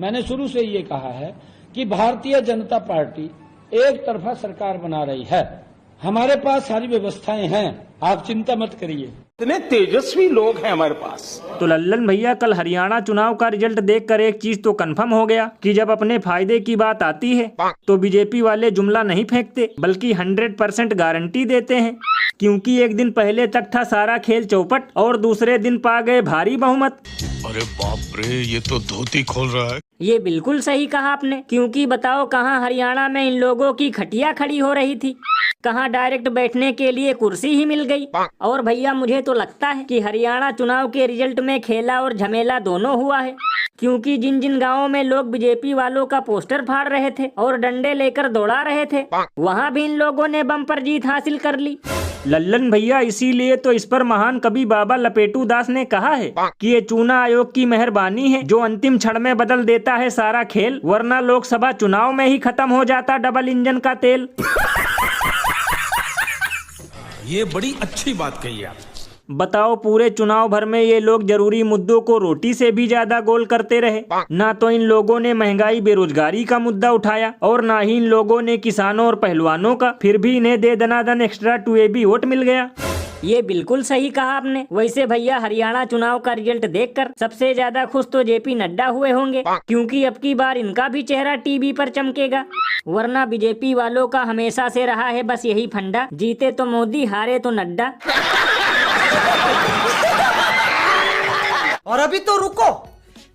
मैंने शुरू से ये कहा है कि भारतीय जनता पार्टी एक तरफा सरकार बना रही है। हमारे पास सारी व्यवस्थाएं हैं, आप चिंता मत करिए। इतने तेजस्वी लोग हैं हमारे पास। तो लल्लन भैया कल हरियाणा चुनाव का रिजल्ट देखकर एक चीज तो कंफर्म हो गया कि जब अपने फायदे की बात आती है तो बीजेपी वाले जुमला नहीं फेंकते बल्कि 100% गारंटी देते हैं, क्योंकि एक दिन पहले तक था सारा खेल चौपट और दूसरे दिन पा गए भारी बहुमत। अरे बाप रे, ये तो धोती खोल रहा है। ये बिल्कुल सही कहा आपने, क्योंकि बताओ कहाँ हरियाणा में इन लोगों की खटिया खड़ी हो रही थी, कहाँ डायरेक्ट बैठने के लिए कुर्सी ही मिल गई। और भैया मुझे तो लगता है कि हरियाणा चुनाव के रिजल्ट में खेला और झमेला दोनों हुआ है, क्योंकि जिन जिन गांवों में लोग बीजेपी वालों का पोस्टर फाड़ रहे थे और डंडे लेकर दौड़ा रहे थे, वहां भी इन लोगों ने बम्पर जीत हासिल कर ली। लल्लन भैया इसीलिए तो इस पर महान कवि बाबा लपेटू दास ने कहा है कि ये चुनाव आयोग की मेहरबानी है जो अंतिम क्षण में बदल देता है सारा खेल, वरना लोकसभा चुनाव में ही खत्म हो जाता डबल इंजन का तेल। ये बड़ी अच्छी बात कही आप। बताओ पूरे चुनाव भर में ये लोग जरूरी मुद्दों को रोटी से भी ज्यादा गोल करते रहे। ना तो इन लोगों ने महंगाई बेरोजगारी का मुद्दा उठाया और ना ही इन लोगों ने किसानों और पहलवानों का, फिर भी इन्हें दे दनादन एक्स्ट्रा 2AB वोट मिल गया। ये बिल्कुल सही कहा आपने। वैसे भैया हरियाणा चुनाव का रिजल्ट देखकर सबसे ज्यादा खुश तो JP नड्डा हुए होंगे, क्योंकि अब की बार इनका भी चेहरा टीवी पर चमकेगा, वरना बीजेपी वालों का हमेशा से रहा है बस यही फंडा, जीते तो मोदी हारे तो नड्डा। और अभी तो रुको,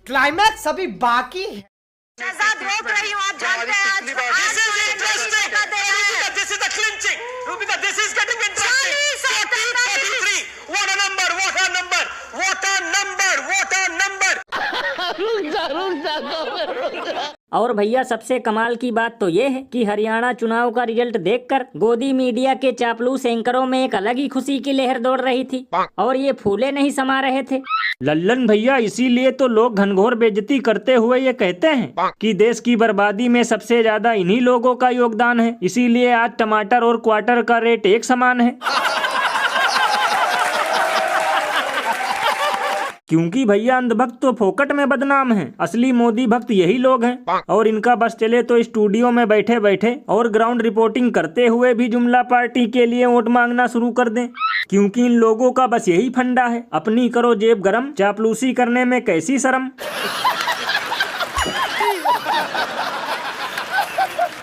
क्लाइमैक्स अभी बाकी है। रोक रही हूँ, आप जानते हैं आज this is the clinching. Rubika, this is getting interesting. 43. What a number, what a number, what a number, what a number. और भैया सबसे कमाल की बात तो ये है कि हरियाणा चुनाव का रिजल्ट देखकर गोदी मीडिया के चापलूस एंकरों में एक अलग ही खुशी की लहर दौड़ रही थी और ये फूले नहीं समा रहे थे। लल्लन भैया इसीलिए तो लोग घनघोर बेइज्जती करते हुए ये कहते हैं कि देश की बर्बादी में सबसे ज्यादा इन्हीं लोगों का योगदान है, इसीलिए आज टमाटर और क्वार्टर का रेट एक समान है। क्योंकि भैया अंधभक्त तो फोकट में बदनाम हैं, असली मोदी भक्त यही लोग हैं। और इनका बस चले तो स्टूडियो में बैठे बैठे और ग्राउंड रिपोर्टिंग करते हुए भी जुमला पार्टी के लिए वोट मांगना शुरू कर दें, क्योंकि इन लोगों का बस यही फंडा है, अपनी करो जेब गरम, चापलूसी करने में कैसी शर्म।